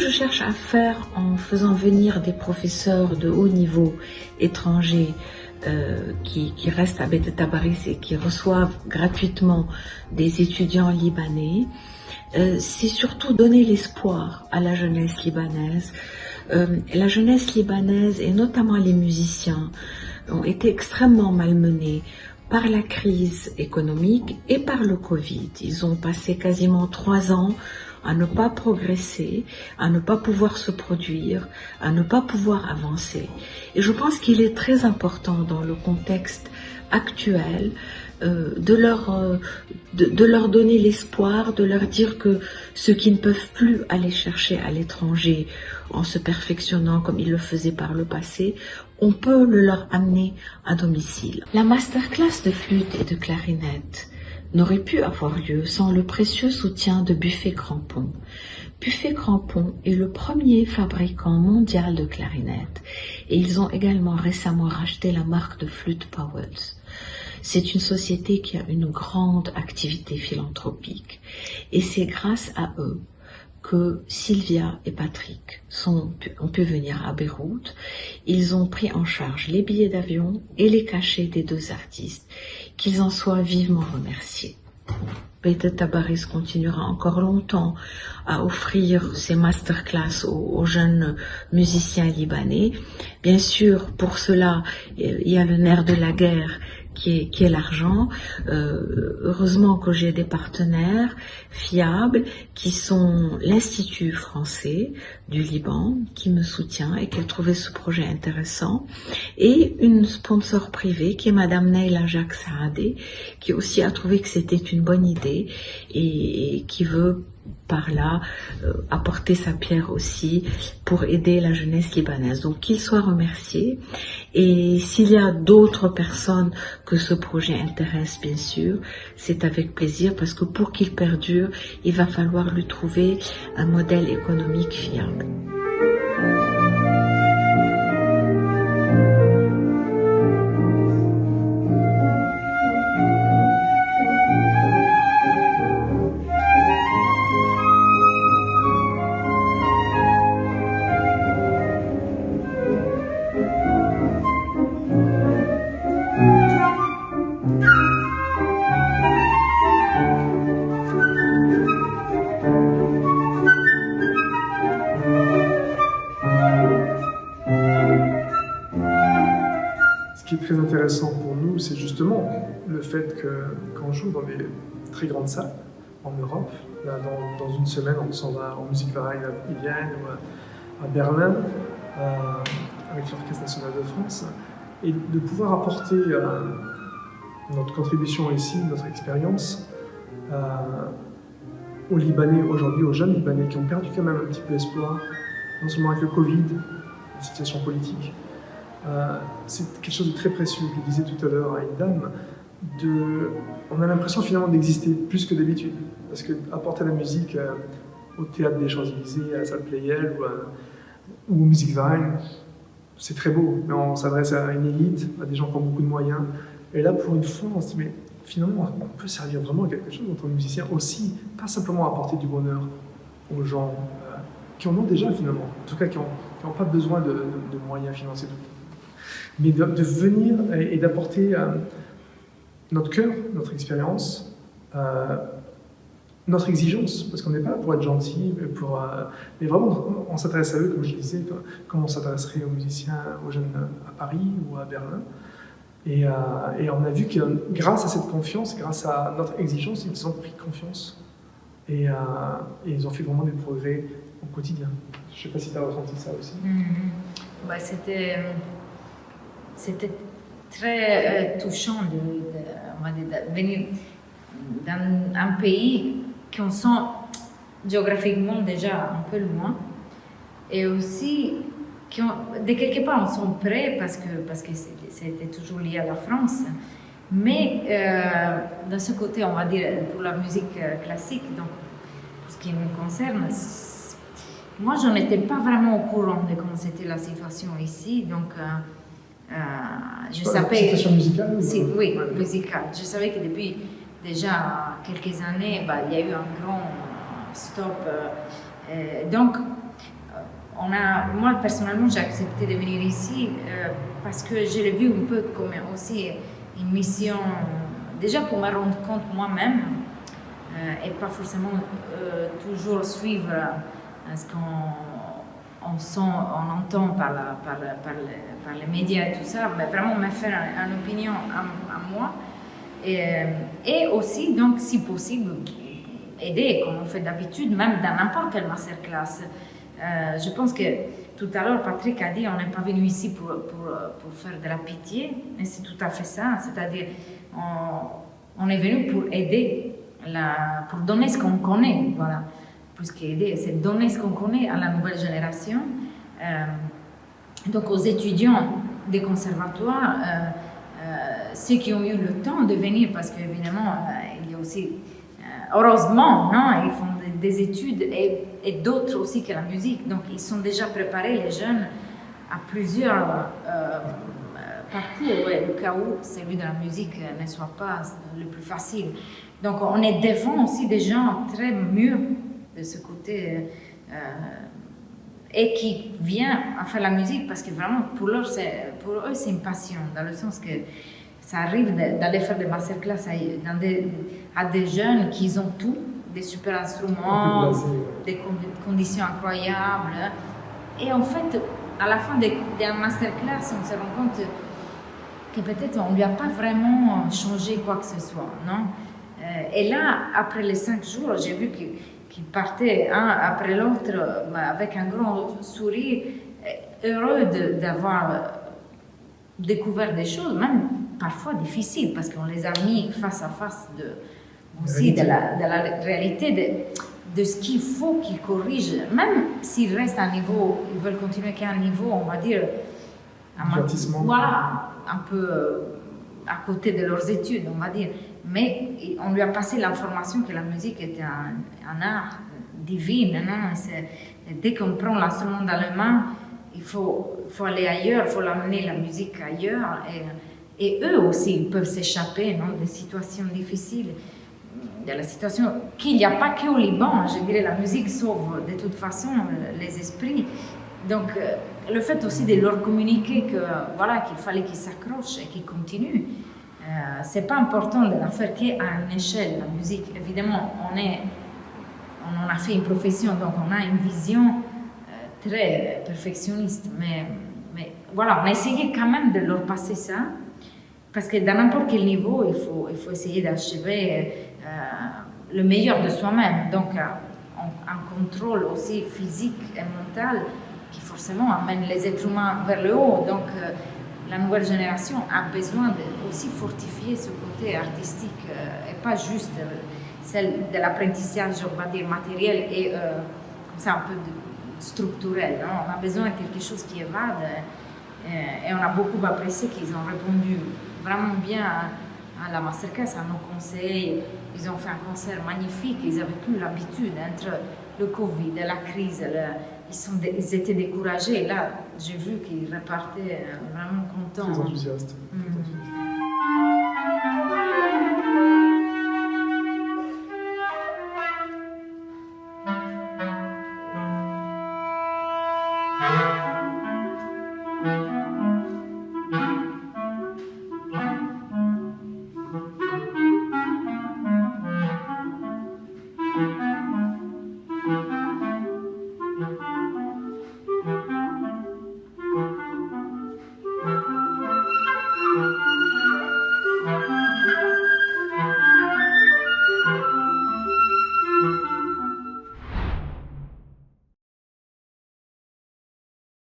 je cherche à faire en faisant venir des professeurs de haut niveau étrangers qui restent à Bet Tabaris et qui reçoivent gratuitement des étudiants libanais, c'est surtout donner l'espoir à la jeunesse libanaise. La jeunesse libanaise et notamment les musiciens ont été extrêmement malmenés par la crise économique et par le Covid. Ils ont passé quasiment 3 ans à ne pas progresser, à ne pas pouvoir se produire, à ne pas pouvoir avancer. Et je pense qu'il est très important dans le contexte actuel de leur donner l'espoir, de leur dire que ceux qui ne peuvent plus aller chercher à l'étranger en se perfectionnant comme ils le faisaient par le passé, on peut le leur amener à domicile. La masterclass de flûte et de clarinette n'aurait pu avoir lieu sans le précieux soutien de Buffet Crampon. Buffet Crampon est le premier fabricant mondial de clarinettes et ils ont également récemment racheté la marque de flûte Powells. C'est une société qui a une grande activité philanthropique et c'est grâce à eux que Sylvia et Patrick ont pu venir à Beyrouth. Ils ont pris en charge les billets d'avion et les cachets des 2 artistes. Qu'ils en soient vivement remerciés. Bet Tabaris continuera encore longtemps à offrir ses masterclass aux jeunes musiciens libanais. Bien sûr, pour cela, il y a le nerf de la guerre qui est l'argent. Heureusement que j'ai des partenaires fiables qui sont l'Institut français du Liban qui me soutient et qui a trouvé ce projet intéressant, et une sponsor privée qui est Madame Neila Jacques Saadé qui aussi a trouvé que c'était une bonne idée et qui veut par là apporter sa pierre aussi pour aider la jeunesse libanaise. Donc qu'il soit remercié, et s'il y a d'autres personnes que ce projet intéresse, bien sûr, c'est avec plaisir, parce que pour qu'il perdure, il va falloir lui trouver un modèle économique fiable. Ce qui est très intéressant pour nous, c'est justement le fait qu'on joue dans des très grandes salles en Europe. Là, dans une semaine, on s'en va en Musikverein à Vienne ou à Berlin avec l'Orchestre national de France, et de pouvoir apporter notre contribution ici, notre expérience aux Libanais aujourd'hui, aux jeunes Libanais qui ont perdu quand même un petit peu espoir, non seulement avec le Covid, la situation politique. C'est quelque chose de très précieux, je le disais tout à l'heure à une dame, on a l'impression finalement d'exister plus que d'habitude, parce que apporter la musique au Théâtre des Champs-Élysées, à la salle Pleyel ou au Musikverein, c'est très beau, mais on s'adresse à une élite, à des gens qui ont beaucoup de moyens, et là pour une fois on se dit mais finalement on peut servir vraiment à quelque chose en tant que musicien aussi, pas simplement apporter du bonheur aux gens qui en ont déjà finalement, en tout cas qui n'ont pas besoin de moyens financiers, mais de venir et d'apporter notre cœur, notre expérience, notre exigence, parce qu'on n'est pas là pour être gentil, mais vraiment on s'adresse à eux, comme je disais, comme on s'adresserait aux musiciens, aux jeunes à Paris ou à Berlin. Et on a vu que grâce à cette confiance, grâce à notre exigence, ils ont pris confiance et ils ont fait vraiment des progrès au quotidien. Je ne sais pas si tu as ressenti ça aussi. Bah, c'était très touchant on va dire, de venir dans un pays qu'on sent géographiquement déjà un peu loin, et aussi de quelque part on sent prêt parce que c'était toujours lié à la France, mais dans ce côté, on va dire, pour la musique classique, donc pour ce qui nous concerne, moi je n'étais pas vraiment au courant de comment c'était la situation ici, donc je savais... Situation musicale oui, musicale. Je savais que depuis déjà quelques années, il y a eu un grand stop. Donc, moi personnellement, j'ai accepté de venir ici parce que je l'ai vu un peu comme aussi une mission, déjà pour me rendre compte moi-même et pas forcément toujours suivre ce qu'on sent, on entend par les médias et tout ça, mais vraiment me faire une opinion à moi. Et aussi, donc, si possible, aider, comme on fait d'habitude, même dans n'importe quelle masterclass. Je pense que tout à l'heure, Patrick a dit on n'est pas venu ici pour faire de la pitié, et c'est tout à fait ça. C'est-à-dire, on est venu pour aider, pour donner ce qu'on connaît, voilà. Plus qu'aider, c'est donner ce qu'on connaît à la nouvelle génération. Donc, aux étudiants des conservatoires, ceux qui ont eu le temps de venir, parce qu'évidemment, il y a aussi, heureusement, non, ils font des études et d'autres aussi que la musique. Donc, ils sont déjà préparés, les jeunes, à plusieurs parcours, au cas où celui de la musique ne soit pas le plus facile. Donc, on est devant aussi des gens très mûrs de ce côté et qui viennent à faire la musique parce que vraiment, pour eux, c'est une passion, dans le sens que ça arrive d'aller faire des masterclass à des jeunes qui ont tout, des super instruments, des conditions incroyables. Et en fait, à la fin d'un masterclass, on se rend compte que peut-être on ne lui a pas vraiment changé quoi que ce soit, non? Et là, après les 5 jours, j'ai vu qu'ils partaient un après l'autre avec un grand sourire, heureux d'avoir découvert des choses, même parfois difficiles, parce qu'on les a mis face à face aussi de la réalité de ce qu'il faut qu'ils corrigent, même s'ils restent à un niveau, ils veulent continuer qu'à un niveau, on va dire, voilà, un peu à côté de leurs études, on va dire. Mais on lui a passé l'information que la musique était un art divin. Non? Dès qu'on prend l'instrument dans les mains, il faut aller ailleurs, il faut l'amener la musique ailleurs. Et eux aussi, ils peuvent s'échapper des situations difficiles. De la situation qu'il n'y a pas qu'au Liban, je dirais, la musique sauve de toute façon les esprits. Donc, le fait aussi de leur communiquer qu'il fallait qu'ils s'accrochent et qu'ils continuent, c'est pas important de la faire qu'à une échelle, la musique. Évidemment, on en a fait une profession, donc on a une vision très perfectionniste, mais voilà, on a essayé quand même de leur passer ça, parce que dans n'importe quel niveau, il faut essayer d'achever le meilleur de soi-même, donc un contrôle aussi physique et mental qui forcément amène les êtres humains vers le haut. Donc la nouvelle génération a besoin de aussi fortifier ce côté artistique et pas juste celle de l'apprentissage, on va dire, matériel et comme ça un peu structurel. Non? On a besoin de quelque chose qui évade et on a beaucoup apprécié qu'ils ont répondu vraiment bien à la masterclass, à nos conseils. Ils ont fait un concert magnifique, ils n'avaient plus l'habitude entre le Covid et la crise. Ils étaient découragés. Et là, j'ai vu qu'ils repartaient vraiment contents. Très enthousiastes.